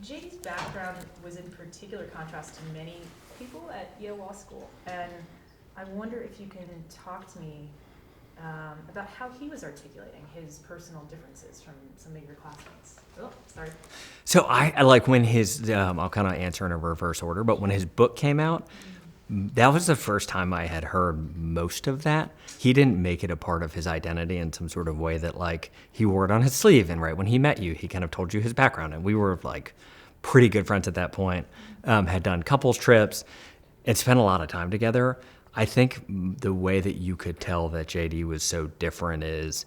JD's background was in particular contrast to many people at Yale Law School, and I wonder if you can talk to me about how he was articulating his personal differences from some of your classmates. Oh, sorry. So I like when his, I'll kind of answer in a reverse order, but when his book came out, that was the first time I had heard most of that. He didn't make it a part of his identity in some sort of way that like he wore it on his sleeve. And right when he met you, he kind of told you his background. And we were like pretty good friends at that point, had done couples trips and spent a lot of time together. I think the way that you could tell that JD was so different is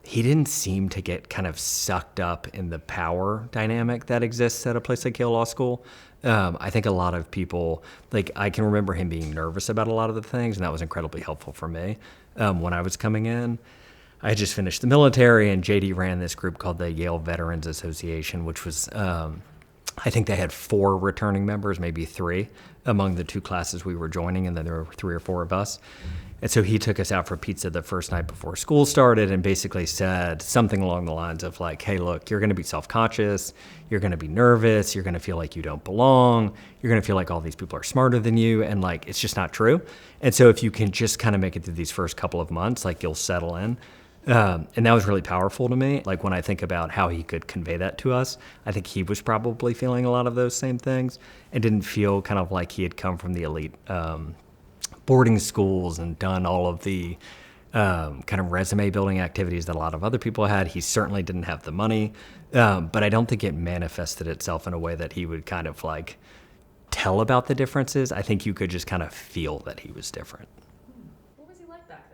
he didn't seem to get kind of sucked up in the power dynamic that exists at a place like Yale Law School. I think a lot of people, like I can remember him being nervous about a lot of the things, and that was incredibly helpful for me when I was coming in. I had just finished the military, and JD ran this group called the Yale Veterans Association, which was, I think they had 4 returning members, maybe 3 among the 2 classes we were joining, and then there were 3 or 4 of us. And so he took us out for pizza the first night before school started and basically said something along the lines of like, hey, look, you're going to be self-conscious. You're going to be nervous. You're going to feel like you don't belong. You're going to feel like all these people are smarter than you. And like, it's just not true. And so if you can just kind of make it through these first couple of months, like you'll settle in. And that was really powerful to me. Like when I think about how he could convey that to us, I think he was probably feeling a lot of those same things and didn't feel kind of like he had come from the elite boarding schools and done all of the kind of resume building activities that a lot of other people had. He certainly didn't have the money, but I don't think it manifested itself in a way that he would kind of like tell about the differences. I think you could just kind of feel that he was different. What was he like back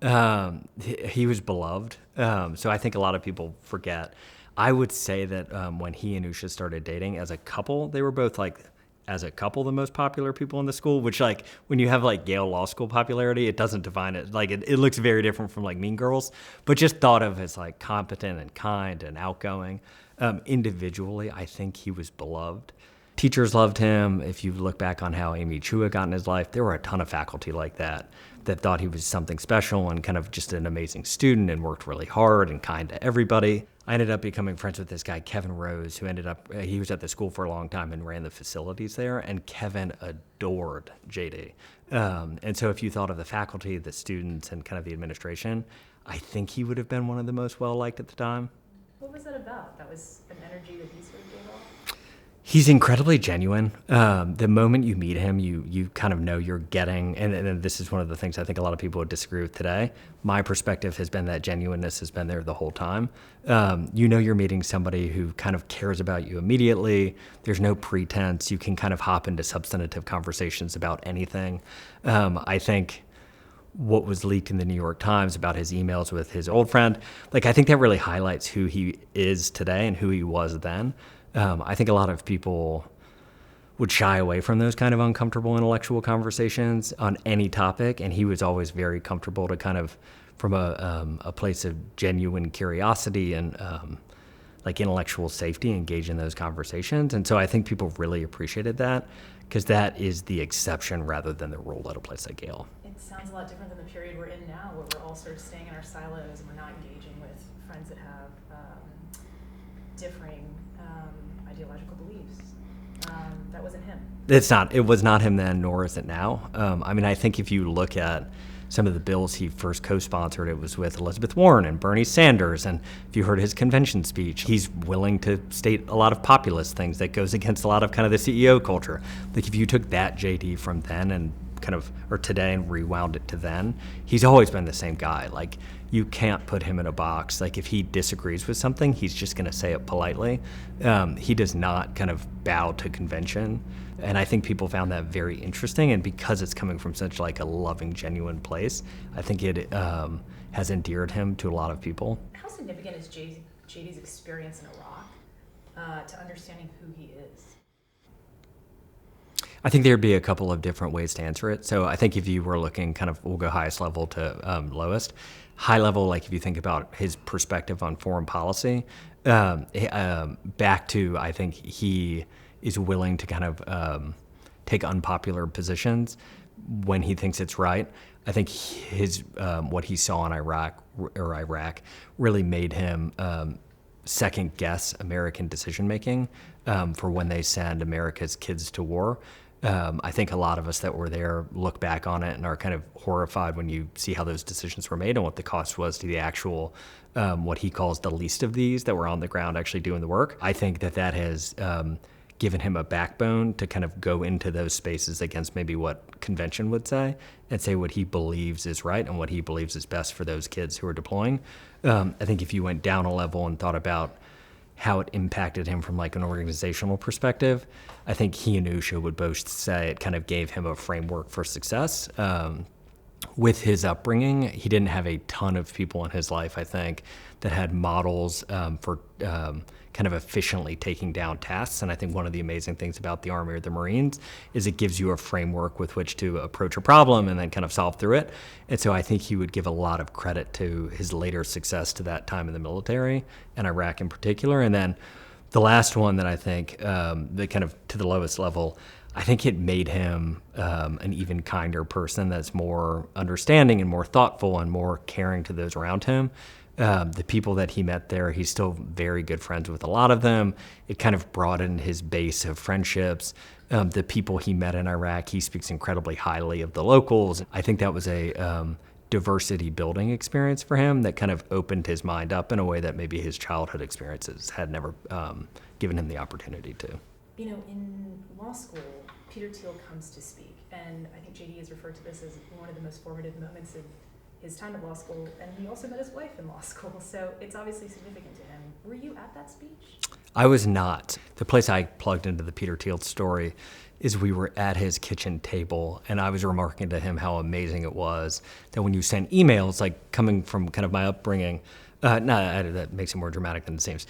then? He was beloved. So I think a lot of people forget. I would say that when he and Usha started dating as a couple, they were both like, as a couple, the most popular people in the school, which like when you have like Yale Law School popularity, it doesn't define it. Like it looks very different from like Mean Girls, but just thought of as like competent and kind and outgoing. Individually, I think he was beloved. Teachers loved him. If you look back on how Amy Chua got in his life, there were a ton of faculty like that thought he was something special and kind of just an amazing student and worked really hard and kind to everybody. I ended up becoming friends with this guy, Kevin Rose, who he was at the school for a long time and ran the facilities there, and Kevin adored JD. And so if you thought of the faculty, the students, and kind of the administration, I think he would have been one of the most well-liked at the time. What was that about? That was an energy that he sort of gave off? He's incredibly genuine. The moment you meet him, you kind of know you're getting, and this is one of the things I think a lot of people would disagree with today. My perspective has been that genuineness has been there the whole time. You know you're meeting somebody who kind of cares about you immediately. There's no pretense. You can kind of hop into substantive conversations about anything. I think what was leaked in the New York Times about his emails with his old friend, like I think that really highlights who he is today and who he was then. I think a lot of people would shy away from those kind of uncomfortable intellectual conversations on any topic, and he was always very comfortable to kind of, from a place of genuine curiosity and like intellectual safety, engage in those conversations. And so I think people really appreciated that because that is the exception rather than the rule at a place like Yale. It sounds a lot different than the period we're in now, where we're all sort of staying in our silos and we're not engaging with friends that have differing ideological beliefs. That wasn't him. It was not him then, nor is it now. I mean, I think if you look at some of the bills he first co-sponsored, it was with Elizabeth Warren and Bernie Sanders. And if you heard his convention speech, he's willing to state a lot of populist things that goes against a lot of kind of the CEO culture. Like if you took that JD from then and kind of, or today and rewound it to then, he's always been the same guy. Like you can't put him in a box. Like if he disagrees with something, he's just going to say it politely. He does not kind of bow to convention. And I think people found that very interesting. And because it's coming from such like a loving, genuine place, I think it has endeared him to a lot of people. How significant is JD's experience in Iraq to understanding who he is? I think there'd be a couple of different ways to answer it. So I think if you were looking kind of, we'll go highest level to lowest. High level, like if you think about his perspective on foreign policy, back to, I think he is willing to kind of take unpopular positions when he thinks it's right. I think his what he saw in Iraq really made him second guess American decision making for when they send America's kids to war. I think a lot of us that were there look back on it and are kind of horrified when you see how those decisions were made and what the cost was to the actual, what he calls the least of these that were on the ground actually doing the work. I think that has given him a backbone to kind of go into those spaces against maybe what convention would say and say what he believes is right and what he believes is best for those kids who are deploying. I think if you went down a level and thought about how it impacted him from like an organizational perspective, I think he and Usha would both say it kind of gave him a framework for success. With his upbringing, he didn't have a ton of people in his life, I think, that had models for kind of efficiently taking down tasks. And I think one of the amazing things about the Army or the Marines is it gives you a framework with which to approach a problem and then kind of solve through it. And so I think he would give a lot of credit to his later success to that time in the military and Iraq in particular. And then the last one that I think, the kind of to the lowest level, I think it made him an even kinder person that's more understanding and more thoughtful and more caring to those around him. The people that he met there, he's still very good friends with a lot of them. It kind of broadened his base of friendships. The people he met in Iraq, he speaks incredibly highly of the locals. I think that was a diversity building experience for him that kind of opened his mind up in a way that maybe his childhood experiences had never given him the opportunity to. You know, in law school, Peter Thiel comes to speak, and I think JD has referred to this as one of the most formative moments of his time at law school, and he also met his wife in law school, so it's obviously significant to him. Were you at that speech? I was not. The place I plugged into the Peter Thiel story is we were at his kitchen table, and I was remarking to him how amazing it was that when you send emails, like coming from kind of my upbringing, that makes it more dramatic than it seems,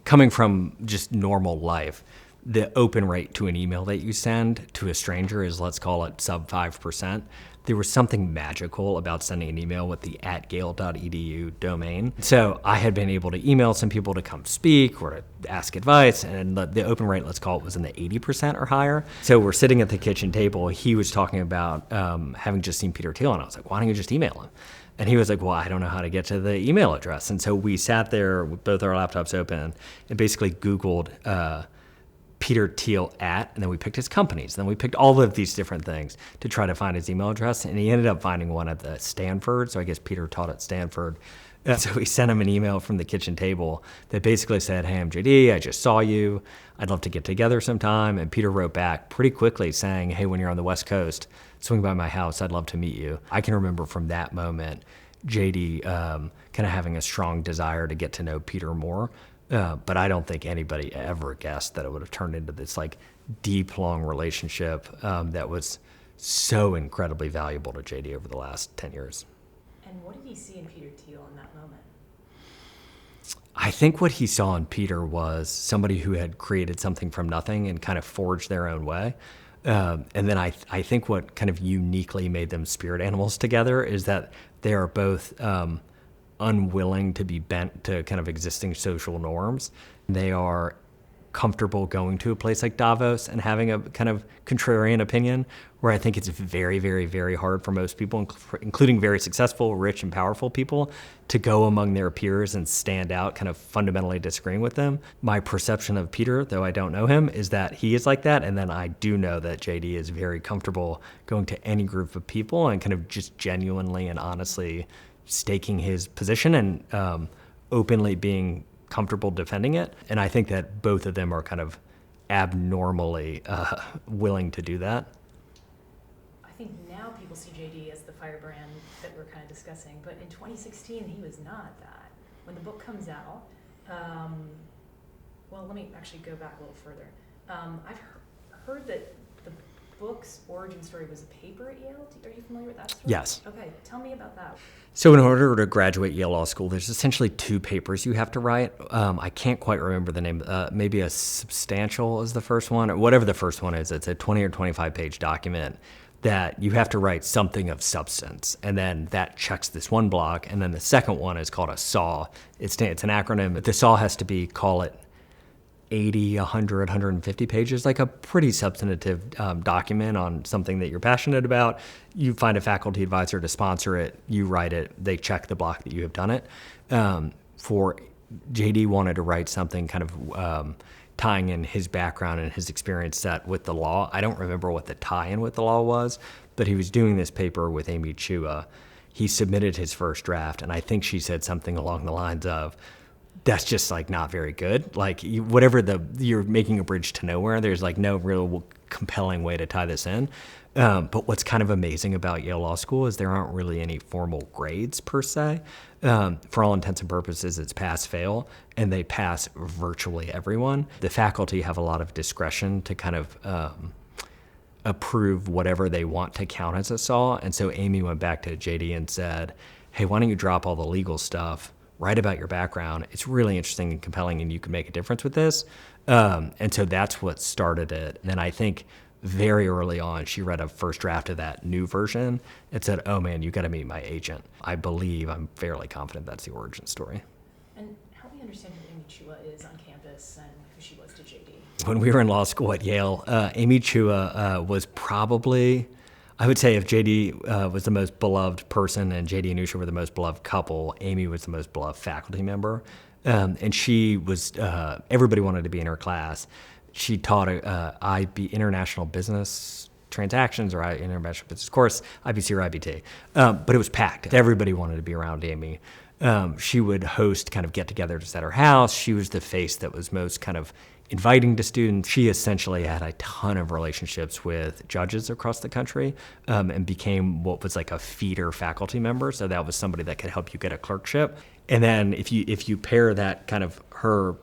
coming from just normal life, the open rate to an email that you send to a stranger is, let's call it sub 5%. There was something magical about sending an email with the @yale.edu domain. So I had been able to email some people to come speak or to ask advice, and the open rate, let's call it, was in the 80% or higher. So we're sitting at the kitchen table. He was talking about having just seen Peter Thiel, and I was like, why don't you just email him? And he was like, well, I don't know how to get to the email address. And so we sat there with both our laptops open and basically Googled Peter Thiel and then we picked his companies. Then we picked all of these different things to try to find his email address. And he ended up finding one at the Stanford. So I guess Peter taught at Stanford. So we sent him an email from the kitchen table that basically said, hey, I'm JD. I just saw you. I'd love to get together sometime. And Peter wrote back pretty quickly saying, hey, when you're on the West Coast, swing by my house. I'd love to meet you. I can remember from that moment, JD kind of having a strong desire to get to know Peter more. But I don't think anybody ever guessed that it would have turned into this like deep, long relationship that was so incredibly valuable to JD over the last 10 years. And what did he see in Peter Thiel in that moment? I think what he saw in Peter was somebody who had created something from nothing and kind of forged their own way. And then I think what kind of uniquely made them spirit animals together is that they are both unwilling to be bent to kind of existing social norms. They are comfortable going to a place like Davos and having a kind of contrarian opinion, where I think it's very, very, very hard for most people, including very successful, rich, and powerful people, to go among their peers and stand out kind of fundamentally disagreeing with them. My perception of Peter, though I don't know him, is that he is like that. And then I do know that JD is very comfortable going to any group of people and kind of just genuinely and honestly staking his position and openly being comfortable defending it. And I think that both of them are kind of abnormally willing to do that. I think now people see JD as the firebrand that we're kind of discussing, but in 2016 he was not that. When the book comes out, well, let me actually go back a little further. I've heard that the book's origin story was a paper at Yale. Are you familiar with that story? Yes. Okay, tell me about that. So in order to graduate Yale Law School, there's essentially two papers you have to write. I can't quite remember the name. Maybe a substantial is the first one, or whatever the first one is. It's a 20 or 25-page document that you have to write something of substance. And then that checks this one block. And then the second one is called a SAW. It's an acronym. The SAW has to be, call it, 80, 100, 150 pages, like a pretty substantive document on something that you're passionate about. You find a faculty advisor to sponsor it, you write it, they check the block that you have done it. For JD wanted to write something kind of tying in his background and his experience set with the law. I don't remember what the tie-in with the law was, but he was doing this paper with Amy Chua. He submitted his first draft, and I think she said something along the lines of, that's just like not very good. Like you're making a bridge to nowhere. There's like no real compelling way to tie this in. But what's kind of amazing about Yale Law School is there aren't really any formal grades per se. For all intents and purposes, it's pass-fail, and they pass virtually everyone. The faculty have a lot of discretion to kind of approve whatever they want to count as a SAW. And so Amy went back to JD and said, hey, why don't you drop all the legal stuff, write about your background. It's really interesting and compelling, and you can make a difference with this. And so that's what started it. And then I think very early on, she read a first draft of that new version and said, oh man, you got to meet my agent. I'm fairly confident that's the origin story. And help me understand who Amy Chua is on campus and who she was to JD. When we were in law school at Yale, Amy Chua was probably, I would say if JD was the most beloved person and JD and Usha were the most beloved couple, Amy was the most beloved faculty member. And she was, everybody wanted to be in her class. She taught international business transactions or international business course, IBC or IBT. But it was packed. Everybody wanted to be around Amy. She would host kind of get-togethers at her house. She was the face that was most kind of inviting to students. She essentially had a ton of relationships with judges across the country and became what was like a feeder faculty member. So that was somebody that could help you get a clerkship. And then if you pair that kind of her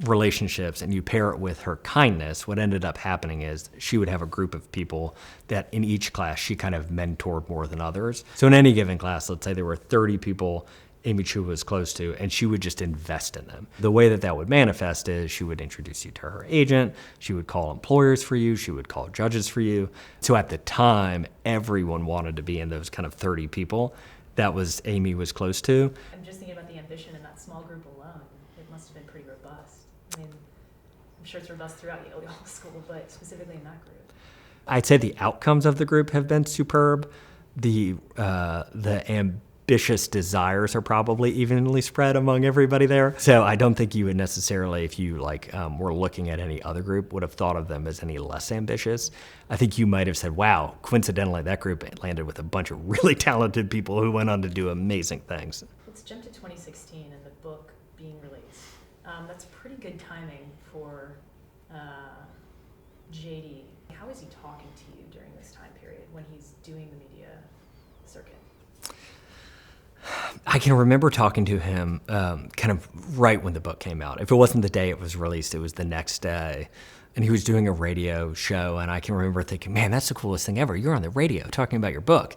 relationships and you pair it with her kindness, what ended up happening is she would have a group of people that in each class she kind of mentored more than others. So in any given class, let's say there were 30 people Amy Chua was close to, and she would just invest in them. The way that would manifest is she would introduce you to her agent, she would call employers for you, she would call judges for you. So at the time, everyone wanted to be in those kind of 30 people that was Amy was close to. I'm just thinking about the ambition in that small group alone. It must have been pretty robust. I mean, I'm sure it's robust throughout Yale Law School, but specifically in that group. I'd say the outcomes of the group have been superb. The ambitious desires are probably evenly spread among everybody there. So I don't think you would necessarily, if you were looking at any other group, would have thought of them as any less ambitious. I think you might have said, wow, coincidentally, that group landed with a bunch of really talented people who went on to do amazing things. Let's jump to 2016 and the book being released. That's pretty good timing for JD. How is he talking to you during this time period when he's doing the media circuit? I can remember talking to him kind of right when the book came out. If it wasn't the day it was released, it was the next day. And he was doing a radio show, and I can remember thinking, man, that's the coolest thing ever. You're on the radio talking about your book.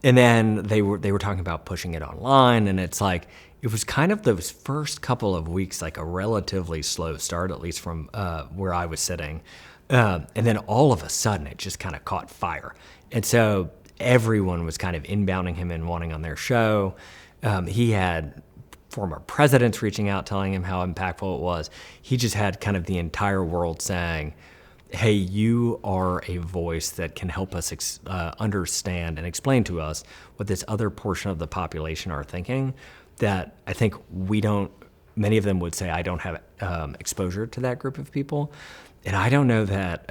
And then they were talking about pushing it online, and it's like, it was kind of those first couple of weeks, like a relatively slow start, at least from where I was sitting. And then all of a sudden, it just kind of caught fire. And so everyone was kind of inbounding him and wanting on their show. He had former presidents reaching out, telling him how impactful it was. He just had kind of the entire world saying, hey, you are a voice that can help us understand and explain to us what this other portion of the population are thinking that I think many of them would say I don't have exposure to that group of people. And I don't know that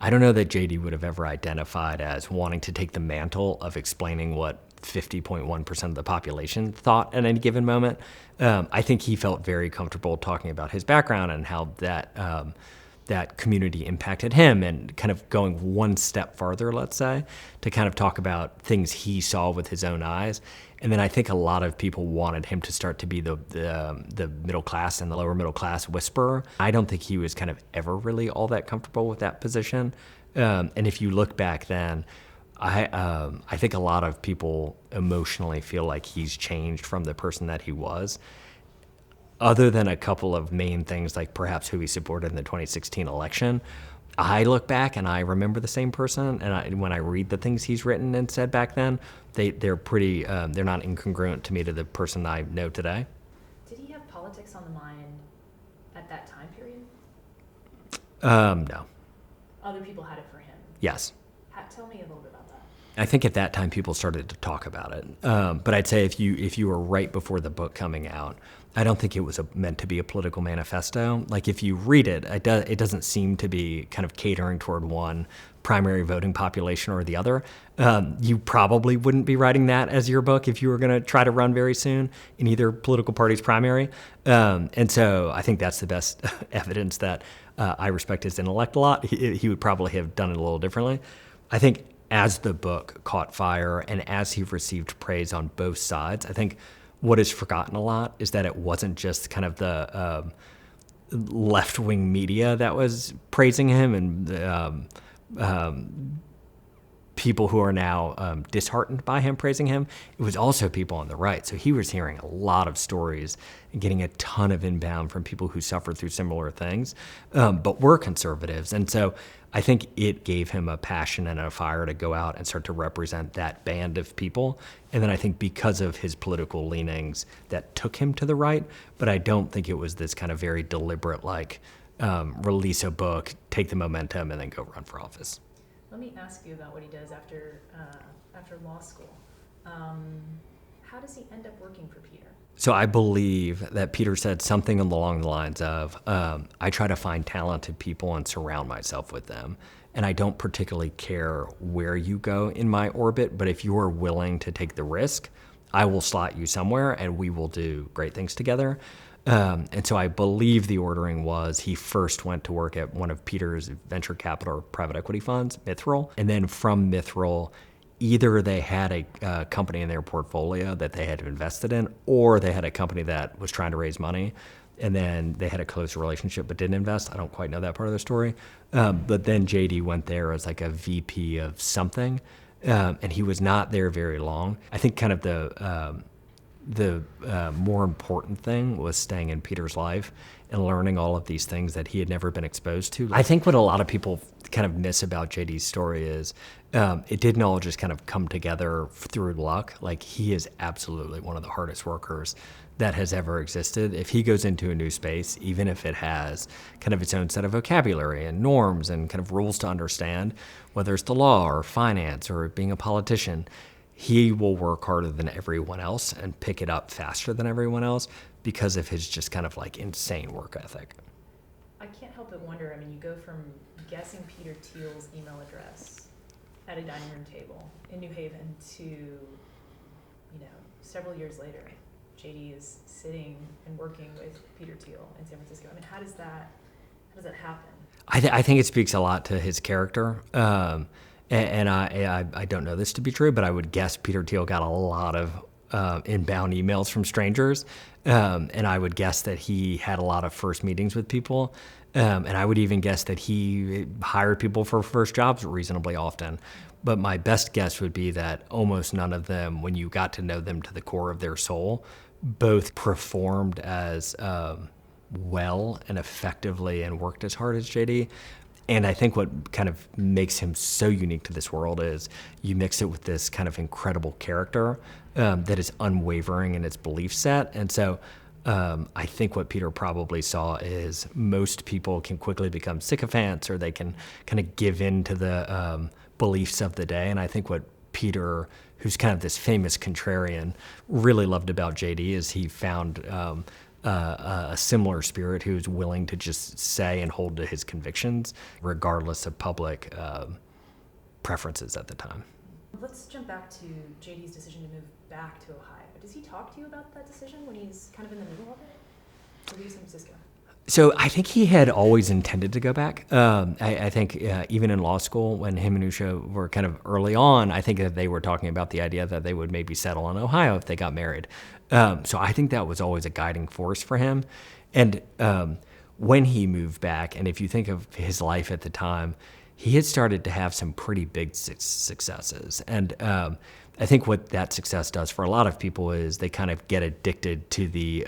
JD would have ever identified as wanting to take the mantle of explaining what 50.1% of the population thought at any given moment. I think he felt very comfortable talking about his background and how that community impacted him, and kind of going one step farther, let's say, to kind of talk about things he saw with his own eyes. And then I think a lot of people wanted him to start to be the middle class and the lower middle class whisperer. I don't think he was kind of ever really all that comfortable with that position. And if you look back then, I think a lot of people emotionally feel like he's changed from the person that he was, other than a couple of main things like perhaps who he supported in the 2016 election. I look back and I remember the same person, and when I read the things he's written and said back then, they're pretty, they're not incongruent to me to the person I know today. Did he have politics on the mind at that time period? No. Other people had it for him? Yes. Tell me a little bit about I think at that time people started to talk about it. But I'd say if you were right before the book coming out, I don't think it was meant to be a political manifesto. Like if you read it, it doesn't seem to be kind of catering toward one primary voting population or the other. You probably wouldn't be writing that as your book if you were going to try to run very soon in either political party's primary. And so I think that's the best evidence that I respect his intellect a lot. He would probably have done it a little differently. I think as the book caught fire and as he received praise on both sides, I think what is forgotten a lot is that it wasn't just kind of the left-wing media that was praising him and people who are now disheartened by him praising him. It was also people on the right. So he was hearing a lot of stories and getting a ton of inbound from people who suffered through similar things, but were conservatives. And so I think it gave him a passion and a fire to go out and start to represent that band of people. And then I think because of his political leanings, that took him to the right. But I don't think it was this kind of very deliberate, like, release a book, take the momentum, and then go run for office. Let me ask you about what he does after law school. How does he end up working for Peter? So I believe that Peter said something along the lines of, I try to find talented people and surround myself with them. And I don't particularly care where you go in my orbit, but if you are willing to take the risk, I will slot you somewhere and we will do great things together. And so I believe the ordering was he first went to work at one of Peter's venture capital or private equity funds, Mithril. And then from Mithril, either they had a company in their portfolio that they had invested in, or they had a company that was trying to raise money, and then they had a close relationship but didn't invest. I don't quite know that part of the story. But then JD went there as like a VP of something, and he was not there very long. I think kind of the more important thing was staying in Peter's life and learning all of these things that he had never been exposed to. I think what a lot of people kind of miss about JD's story is it didn't all just kind of come together through luck. Like, he is absolutely one of the hardest workers that has ever existed. If he goes into a new space, even if it has kind of its own set of vocabulary and norms and kind of rules to understand, whether it's the law or finance or being a politician, he will work harder than everyone else and pick it up faster than everyone else because of his just kind of like insane work ethic. I can't help but wonder, I mean, you go from guessing Peter Thiel's email address at a dining room table in New Haven to, several years later, JD is sitting and working with Peter Thiel in San Francisco. I mean, how does that happen? I think it speaks a lot to his character. And I don't know this to be true, but I would guess Peter Thiel got a lot of inbound emails from strangers. And I would guess that he had a lot of first meetings with people. And I would even guess that he hired people for first jobs reasonably often. But my best guess would be that almost none of them, when you got to know them to the core of their soul, both performed as well and effectively and worked as hard as JD. And I think what kind of makes him so unique to this world is you mix it with this kind of incredible character that is unwavering in its belief set. And so I think what Peter probably saw is most people can quickly become sycophants, or they can kind of give in to the beliefs of the day. And I think what Peter, who's kind of this famous contrarian, really loved about JD is he found a similar spirit who's willing to just say and hold to his convictions, regardless of public preferences at the time. Let's jump back to JD's decision to move back to Ohio. Does he talk to you about that decision when he's kind of in the middle of it? Or do you San Francisco? So I think he had always intended to go back. I think even in law school, when him and Usha were kind of early on, I think that they were talking about the idea that they would maybe settle in Ohio if they got married. So I think that was always a guiding force for him. And when he moved back, and if you think of his life at the time, he had started to have some pretty big successes. And I think what that success does for a lot of people is they kind of get addicted to the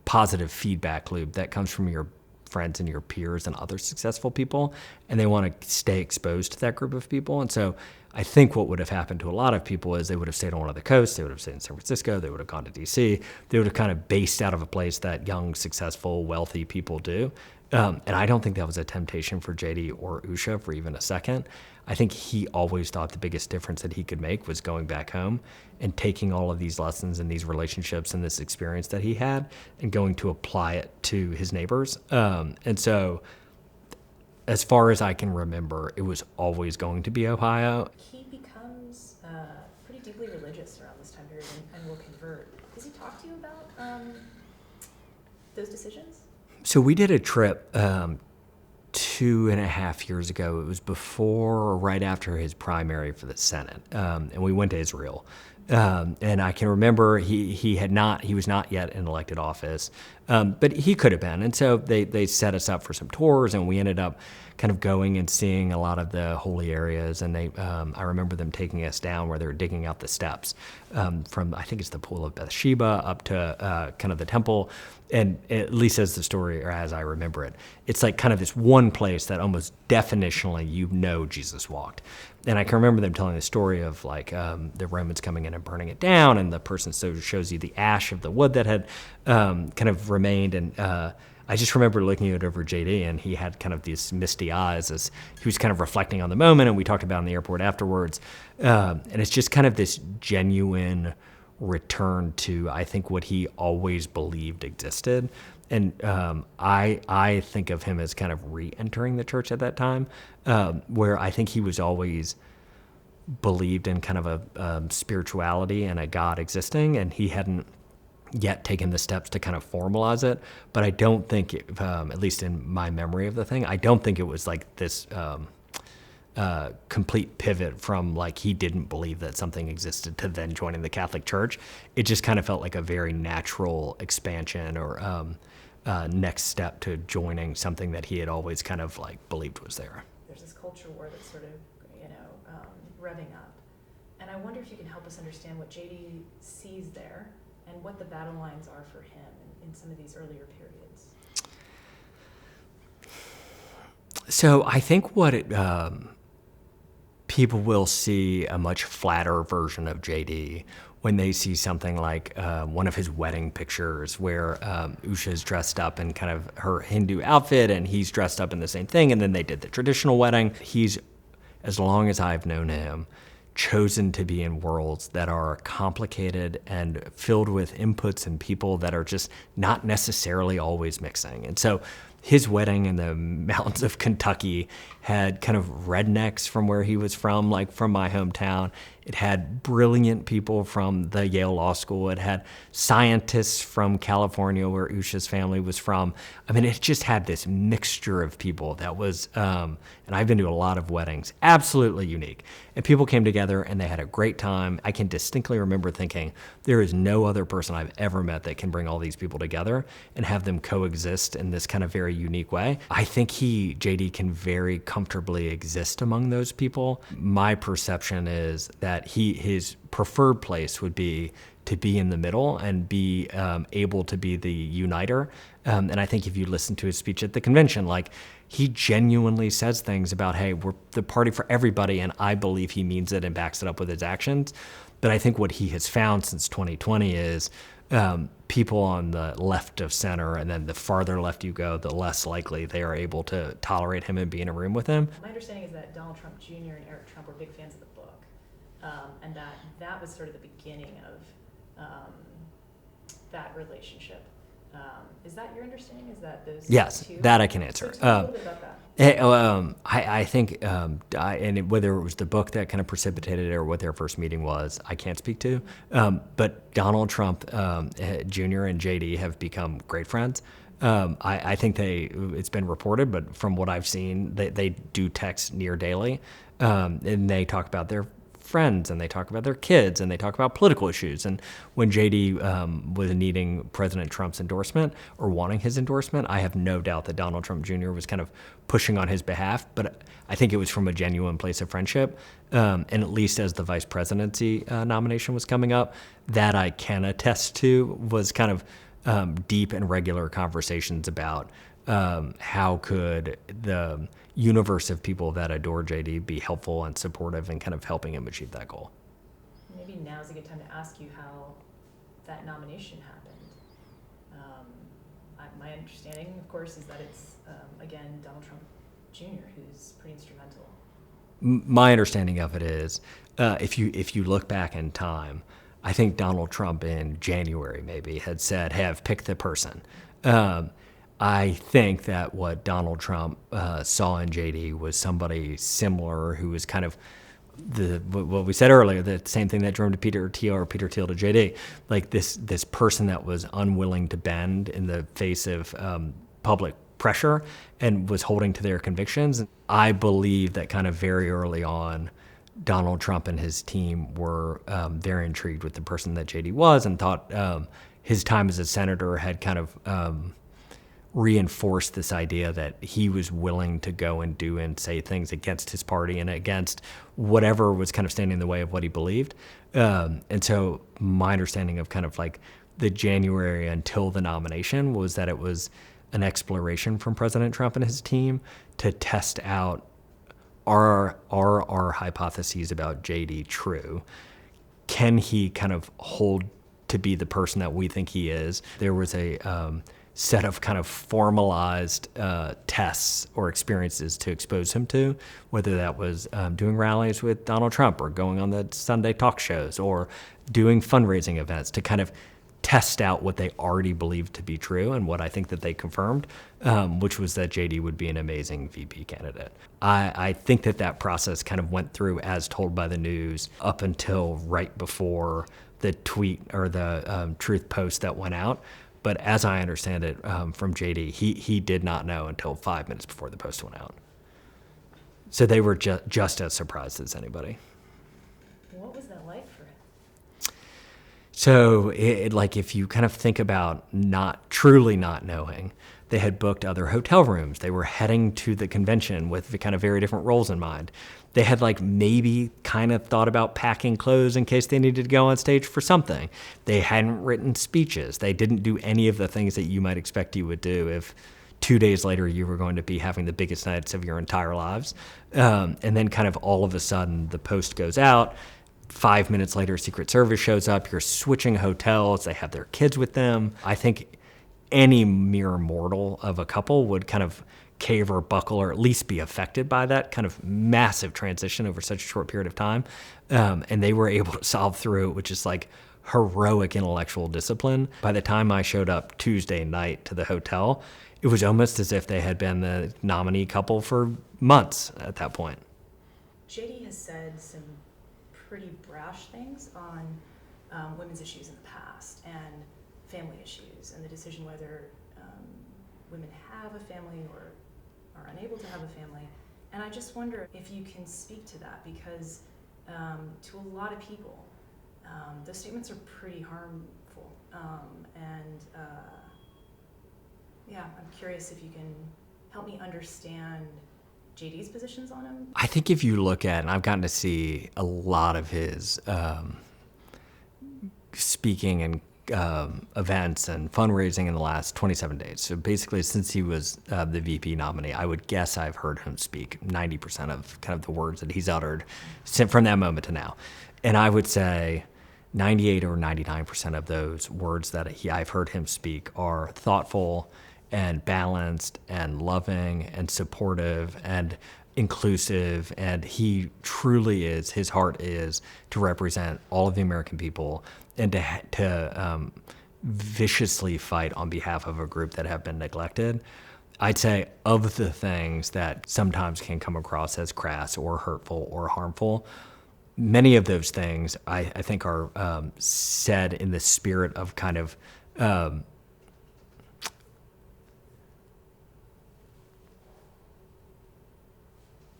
positive feedback loop that comes from your friends and your peers and other successful people, and they want to stay exposed to that group of people. And so I think what would have happened to a lot of people is they would have stayed on one of the coasts, they would have stayed in San Francisco, they would have gone to DC, they would have kind of based out of a place that young, successful, wealthy people do. And I don't think that was a temptation for JD or Usha for even a second. I think he always thought the biggest difference that he could make was going back home and taking all of these lessons and these relationships and this experience that he had and going to apply it to his neighbors. And so as far as I can remember, it was always going to be Ohio. He becomes pretty deeply religious around this time period and will convert. Does he talk to you about those decisions? So we did a trip 2.5 years ago. It was before or right after his primary for the Senate, and we went to Israel. And I can remember he was not yet in elected office, but he could have been. And so they set us up for some tours, and we ended up kind of going and seeing a lot of the holy areas. And I remember them taking us down where they were digging out the steps from, I think it's the Pool of Bathsheba up to kind of the temple. And at least as the story, or as I remember it, it's like kind of this one place that almost definitionally Jesus walked. And I can remember them telling the story of like the Romans coming in and burning it down, and the person shows you the ash of the wood that had kind of remained. And I just remember looking at it over JD, and he had kind of these misty eyes as he was kind of reflecting on the moment, and we talked about it in the airport afterwards. And it's just kind of this genuine return to, I think, what he always believed existed. And I think of him as kind of re-entering the church at that time, where I think he was always believed in kind of a spirituality and a God existing, and he hadn't yet taken the steps to kind of formalize it. But I don't think, at least in my memory of the thing, I don't think it was like this complete pivot from like he didn't believe that something existed to then joining the Catholic Church. It just kind of felt like a very natural expansion or next step to joining something that he had always kind of like believed was there. There's this culture war that's sort of, revving up. And I wonder if you can help us understand what JD sees there and what the battle lines are for him in some of these earlier periods. So I think what people will see a much flatter version of JD when they see something like one of his wedding pictures where Usha's dressed up in kind of her Hindu outfit and he's dressed up in the same thing, and then they did the traditional wedding. He's, as long as I've known him, chosen to be in worlds that are complicated and filled with inputs and people that are just not necessarily always mixing. And so his wedding in the mountains of Kentucky had kind of rednecks from where he was from, like from my hometown. It had brilliant people from the Yale Law School. It had scientists from California, where Usha's family was from. I mean, it just had this mixture of people that was, and I've been to a lot of weddings, absolutely unique. And people came together and they had a great time. I can distinctly remember thinking, there is no other person I've ever met that can bring all these people together and have them coexist in this kind of very unique way. I think JD can very comfortably exist among those people. My perception is that his preferred place would be to be in the middle and be able to be the uniter. And I think if you listen to his speech at the convention, like he genuinely says things about, hey, we're the party for everybody, and I believe he means it and backs it up with his actions. But I think what he has found since 2020 is people on the left of center, and then the farther left you go, the less likely they are able to tolerate him and be in a room with him. My understanding is that Donald Trump Jr. and Eric Trump were big fans of the book, and that was sort of the beginning of that relationship. Is that your understanding? Is that those Yes, two? that I can answer. So tell me a little bit about that. I think, and whether it was the book that kind of precipitated it or what their first meeting was, I can't speak to. But Donald Trump Jr. and JD have become great friends. I think it's been reported, but from what I've seen, they do text near daily, and they talk about their friends, and they talk about their kids, and they talk about political issues. And when JD was needing President Trump's endorsement or wanting his endorsement, I have no doubt that Donald Trump Jr. was kind of pushing on his behalf, but I think it was from a genuine place of friendship. And at least as the vice presidency nomination was coming up, that I can attest to was kind of deep and regular conversations about how could the universe of people that adore JD be helpful and supportive and kind of helping him achieve that goal. Maybe now's a good time to ask you how that nomination happened. My understanding, of course, is that it's, again, Donald Trump Jr., who's pretty instrumental. My understanding of it is, if you look back in time, I think Donald Trump in January maybe had said, "Hey, I've picked the person." I think that what Donald Trump saw in JD was somebody similar who was kind of what we said earlier, the same thing that drove to Peter Thiel to JD, like this person that was unwilling to bend in the face of public pressure and was holding to their convictions. I believe that kind of very early on, Donald Trump and his team were very intrigued with the person that JD was and thought his time as a senator had kind of reinforced this idea that he was willing to go and do and say things against his party and against whatever was kind of standing in the way of what he believed. And so my understanding of kind of like the January until the nomination was that it was an exploration from President Trump and his team to test out, are our hypotheses about JD true? Can he kind of hold to be the person that we think he is? There was a set of kind of formalized tests or experiences to expose him to, whether that was doing rallies with Donald Trump or going on the Sunday talk shows or doing fundraising events to kind of test out what they already believed to be true and what I think that they confirmed, which was that JD would be an amazing VP candidate. I think that process kind of went through as told by the news up until right before the tweet or the truth post that went out. But as I understand it from JD, he did not know until 5 minutes before the post went out. So they were just as surprised as anybody. What was that like for him? So like if you kind of think about truly not knowing, they had booked other hotel rooms. They were heading to the convention with kind of very different roles in mind. They had like maybe kind of thought about packing clothes in case they needed to go on stage for something. They hadn't written speeches. They didn't do any of the things that you might expect you would do if 2 days later you were going to be having the biggest nights of your entire lives. And then kind of all of a sudden the post goes out. 5 minutes later, Secret Service shows up. You're switching hotels. They have their kids with them. I think any mere mortal of a couple would kind of cave or buckle or at least be affected by that kind of massive transition over such a short period of time. And they were able to solve through it, which is like heroic intellectual discipline. By the time I showed up Tuesday night to the hotel, it was almost as if they had been the nominee couple for months at that point. JD has said some pretty brash things on women's issues in the past and family issues and the decision whether women have a family or are unable to have a family. And I just wonder if you can speak to that because to a lot of people, those statements are pretty harmful. I'm curious if you can help me understand JD's positions on him. I think if you look at, and I've gotten to see a lot of his speaking and events and fundraising in the last 27 days. So basically, since he was the VP nominee, I would guess I've heard him speak 90% of kind of the words that he's uttered from that moment to now. And I would say 98 or 99% of those words that I've heard him speak are thoughtful and balanced and loving and supportive and inclusive, and he truly is, his heart is to represent all of the American people and to viciously fight on behalf of a group that have been neglected. I'd say of the things that sometimes can come across as crass or hurtful or harmful, many of those things I think are said in the spirit of kind of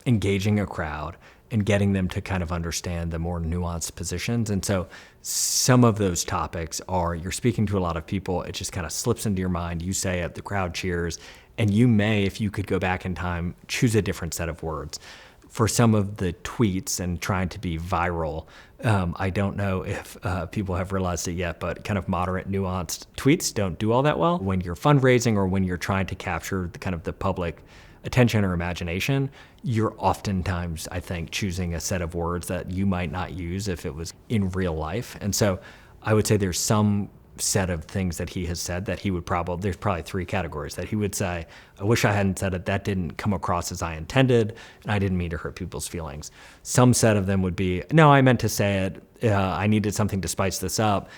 engaging a crowd and getting them to kind of understand the more nuanced positions. And so some of those topics are, you're speaking to a lot of people, it just kind of slips into your mind, you say it, the crowd cheers, and you may, if you could go back in time, choose a different set of words. For some of the tweets and trying to be viral, I don't know if people have realized it yet, but kind of moderate, nuanced tweets don't do all that well. When you're fundraising or when you're trying to capture the kind of the public attention or imagination, you're oftentimes, I think, choosing a set of words that you might not use if it was in real life. And so I would say there's some set of things that he has said that he would there's probably three categories that he would say, I wish I hadn't said it, that didn't come across as I intended, and I didn't mean to hurt people's feelings. Some set of them would be, no, I meant to say it, I needed something to spice this up.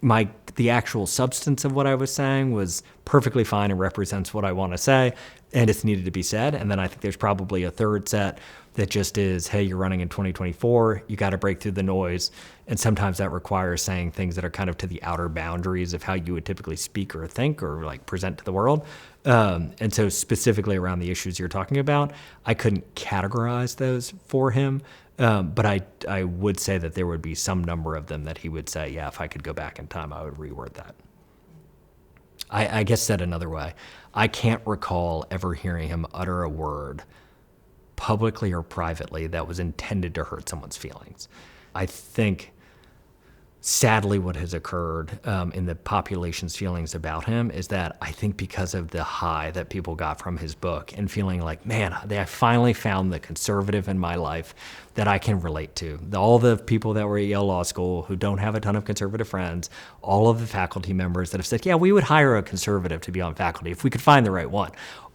The actual substance of what I was saying was perfectly fine and represents what I want to say, and it's needed to be said. And then I think there's probably a third set that just is, hey, you're running in 2024, you got to break through the noise. And sometimes that requires saying things that are kind of to the outer boundaries of how you would typically speak or think or like present to the world. And so specifically around the issues you're talking about, I couldn't categorize those for him. But I would say that there would be some number of them that he would say, yeah, if I could go back in time, I would reword that. I guess said another way, I can't recall ever hearing him utter a word publicly or privately that was intended to hurt someone's feelings. I think, sadly, what has occurred in the population's feelings about him is that I think because of the high that people got from his book and feeling like, man, I finally found the conservative in my life that I can relate to. All the people that were at Yale Law School who don't have a ton of conservative friends, all of the faculty members that have said, yeah, we would hire a conservative to be on faculty if we could find the right one.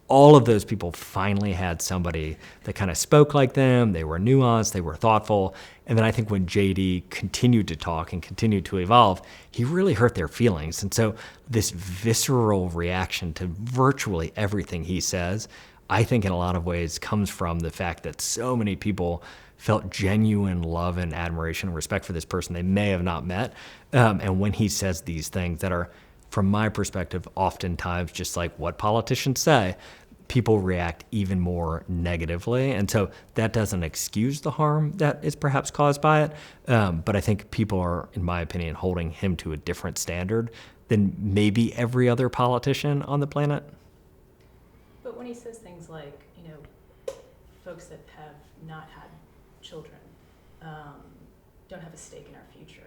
All of those people finally had somebody that kind of spoke like them. They were nuanced, they were thoughtful. And then I think when JD continued to talk and continued to evolve, he really hurt their feelings. And so this visceral reaction to virtually everything he says, I think in a lot of ways comes from the fact that so many people felt genuine love and admiration and respect for this person they may have not met. And when he says these things that are, from my perspective, oftentimes just like what politicians say, people react even more negatively. And so that doesn't excuse the harm that is perhaps caused by it. But I think people are, in my opinion, holding him to a different standard than maybe every other politician on the planet. But when he says things like, folks that have not had children don't have a stake in our future,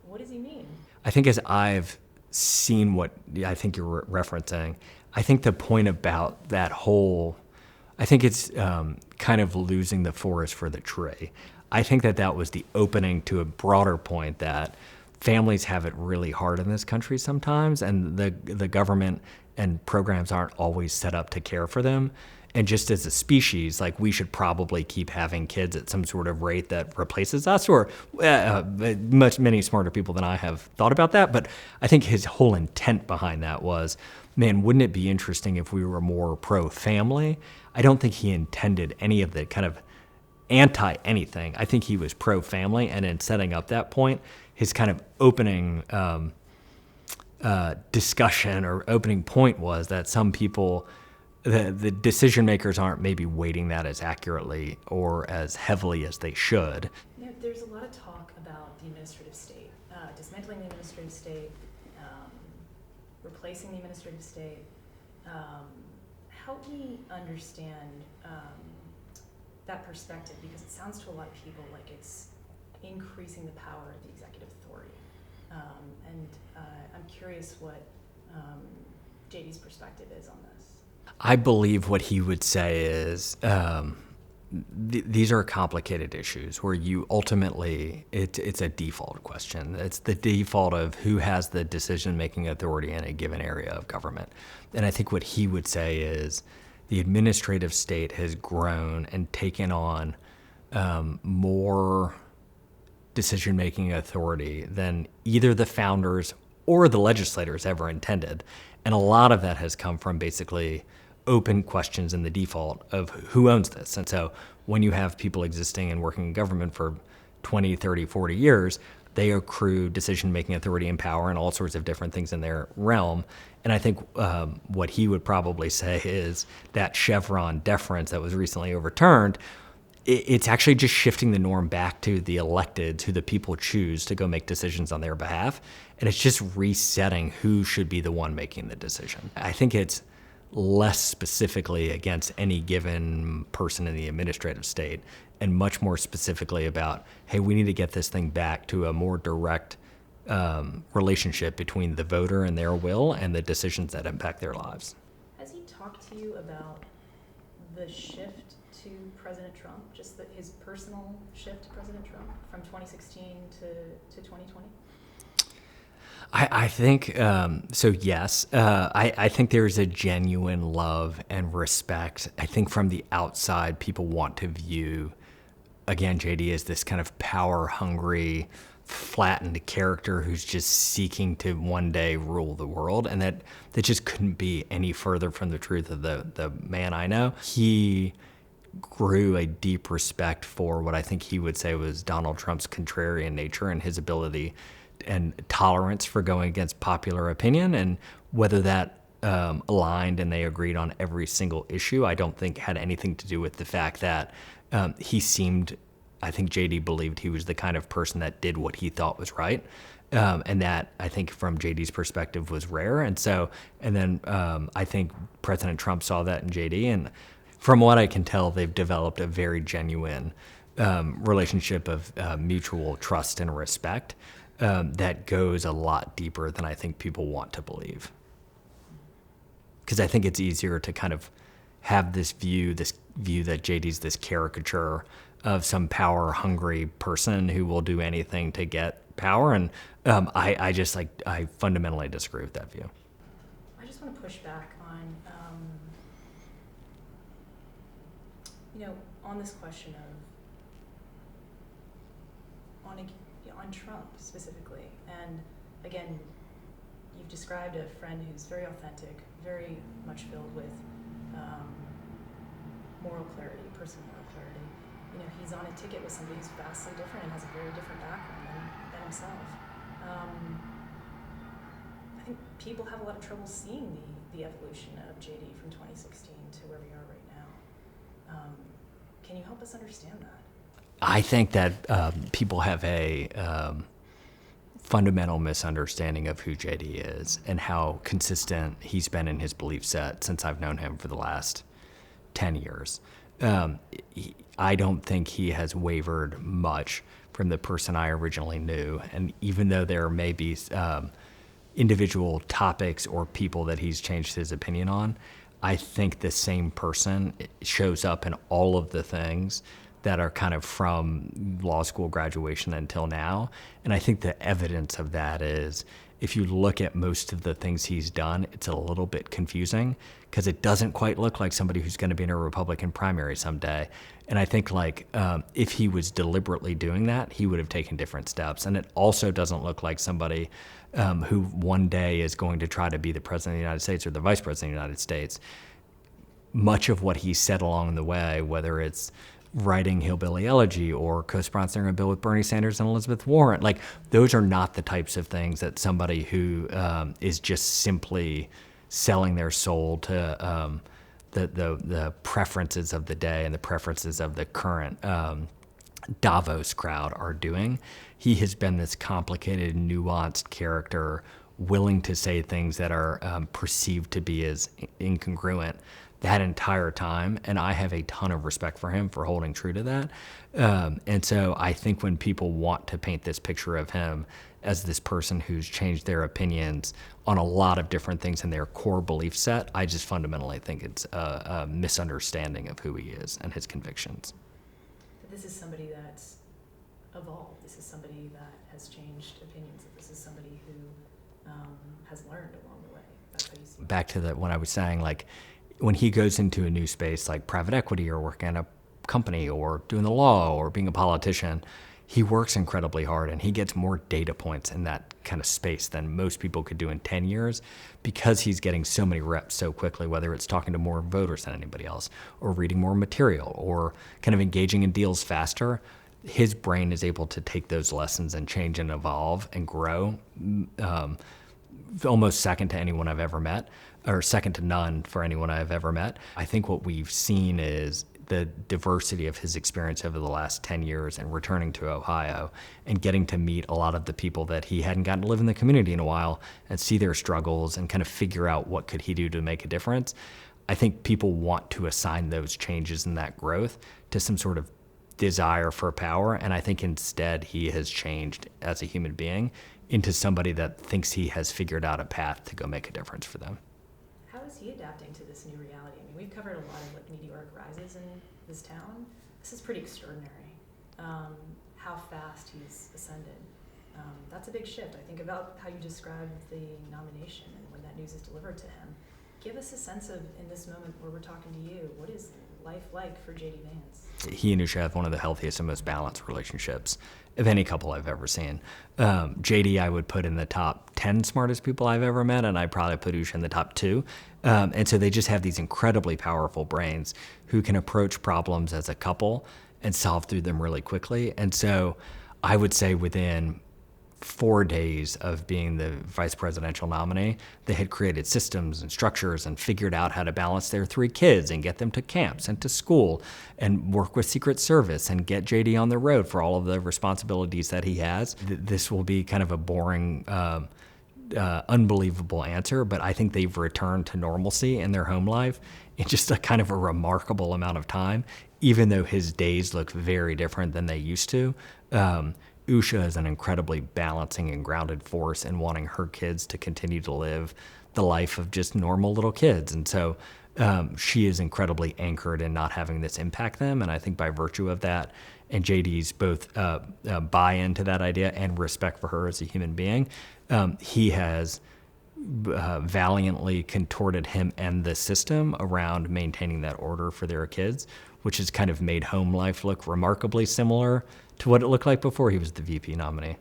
what does he mean? I think as I've seen what I think you're referencing, I think the point about that whole, I think it's kind of losing the forest for the tree. I think that was the opening to a broader point that families have it really hard in this country sometimes, and the government and programs aren't always set up to care for them. And just as a species, like we should probably keep having kids at some sort of rate that replaces us, or many smarter people than I have thought about that. But I think his whole intent behind that was, man, wouldn't it be interesting if we were more pro-family? I don't think he intended any of the kind of anti-anything. I think he was pro-family, and in setting up that point, his kind of opening discussion or opening point was that some people, the decision makers aren't maybe weighting that as accurately or as heavily as they should. There's a lot of talk about the administrative state, dismantling the administrative state, replacing the administrative state. Help me understand that perspective, because it sounds to a lot of people like it's increasing the power of the executive authority. I'm curious what JD's perspective is on this. I believe what he would say is these are complicated issues where you ultimately, it's a default question. It's the default of who has the decision-making authority in a given area of government. And I think what he would say is the administrative state has grown and taken on more decision-making authority than either the founders or the legislators ever intended. And a lot of that has come from basically open questions in the default of who owns this. And so when you have people existing and working in government for 20, 30, 40 years, they accrue decision-making authority and power and all sorts of different things in their realm. And I think what he would probably say is that Chevron deference that was recently overturned, it's actually just shifting the norm back to the electeds who the people choose to go make decisions on their behalf. And it's just resetting who should be the one making the decision. I think it's less specifically against any given person in the administrative state and much more specifically about, hey, we need to get this thing back to a more direct relationship between the voter and their will and the decisions that impact their lives. Has he talked to you about the shift to President Trump, just his personal shift to President Trump from 2016 to 2020? I think so. Yes, I think there's a genuine love and respect. I think from the outside, people want to view, again, JD as this kind of power-hungry, flattened character who's just seeking to one day rule the world, and that just couldn't be any further from the truth of the man I know. He grew a deep respect for what I think he would say was Donald Trump's contrarian nature and his ability and tolerance for going against popular opinion, and whether that aligned and they agreed on every single issue, I don't think had anything to do with the fact that he seemed, I think JD believed he was the kind of person that did what he thought was right. And that, I think, from JD's perspective, was rare. And then I think President Trump saw that in JD. And from what I can tell, they've developed a very genuine relationship of mutual trust and respect that goes a lot deeper than I think people want to believe. Because I think it's easier to kind of have this view that JD's this caricature of some power-hungry person who will do anything to get power, and I fundamentally disagree with that view. I just want to push back on, on this question of, on Trump specifically. And again, you've described a friend who's very authentic, very much filled with moral clarity, personal moral clarity. He's on a ticket with somebody who's vastly different and has a very different background than himself. I think people have a lot of trouble seeing the evolution of JD from 2016 to where we are right now. Can you help us understand that? I think that people have a fundamental misunderstanding of who JD is and how consistent he's been in his belief set since I've known him for the last 10 years. I don't think he has wavered much from the person I originally knew. And even though there may be individual topics or people that he's changed his opinion on, I think the same person shows up in all of the things that are kind of from law school graduation until now. And I think the evidence of that is, if you look at most of the things he's done, it's a little bit confusing because it doesn't quite look like somebody who's going to be in a Republican primary someday. And I think if he was deliberately doing that, he would have taken different steps. And it also doesn't look like somebody who one day is going to try to be the president of the United States or the vice president of the United States. Much of what he said along the way, whether it's writing Hillbilly Elegy or co-sponsoring a bill with Bernie Sanders and Elizabeth Warren, those are not the types of things that somebody who is just simply selling their soul to the preferences of the day and the preferences of the current Davos crowd are doing. He has been this complicated, nuanced character, willing to say things that are perceived to be as incongruent that entire time, and I have a ton of respect for him for holding true to that. And so I think when people want to paint this picture of him as this person who's changed their opinions on a lot of different things in their core belief set, I just fundamentally think it's a misunderstanding of who he is and his convictions. That this is somebody that's evolved. This is somebody that has changed opinions. That this is somebody who has learned along the way. That's how you see it. Back to when I was saying, when he goes into a new space like private equity or working at a company or doing the law or being a politician, he works incredibly hard and he gets more data points in that kind of space than most people could do in 10 years because he's getting so many reps so quickly, whether it's talking to more voters than anybody else or reading more material or kind of engaging in deals faster. His brain is able to take those lessons and change and evolve and grow almost second to anyone I've ever met, or second to none for anyone I've ever met. I think what we've seen is the diversity of his experience over the last 10 years and returning to Ohio and getting to meet a lot of the people that he hadn't gotten to live in the community in a while and see their struggles and kind of figure out what could he do to make a difference. I think people want to assign those changes and that growth to some sort of desire for power, and I think instead he has changed as a human being into somebody that thinks he has figured out a path to go make a difference for them. How is he adapting to this new reality? I mean, we've covered a lot of meteoric rises in this town. This is pretty extraordinary. How fast he's ascended. That's a big shift. I think about how you described the nomination and when that news is delivered to him. Give us a sense of, in this moment where we're talking to you, what is life like for JD Vance? He and Usha have one of the healthiest and most balanced relationships of any couple I've ever seen. JD I would put in the top 10 smartest people I've ever met, and I'd probably put Usha in the top 2. And so they just have these incredibly powerful brains who can approach problems as a couple and solve through them really quickly. And so I would say within 4 days of being the vice presidential nominee, they had created systems and structures and figured out how to balance their 3 kids and get them to camps and to school and work with Secret Service and get JD on the road for all of the responsibilities that he has. This will be kind of a boring, unbelievable answer, but I think they've returned to normalcy in their home life in just a kind of a remarkable amount of time, even though his days look very different than they used to. Usha is an incredibly balancing and grounded force in wanting her kids to continue to live the life of just normal little kids. And so she is incredibly anchored in not having this impact them. And I think by virtue of that, and JD's both buy into that idea and respect for her as a human being, he has valiantly contorted him and the system around maintaining that order for their kids, which has kind of made home life look remarkably similar to what it looked like before he was the VP nominee.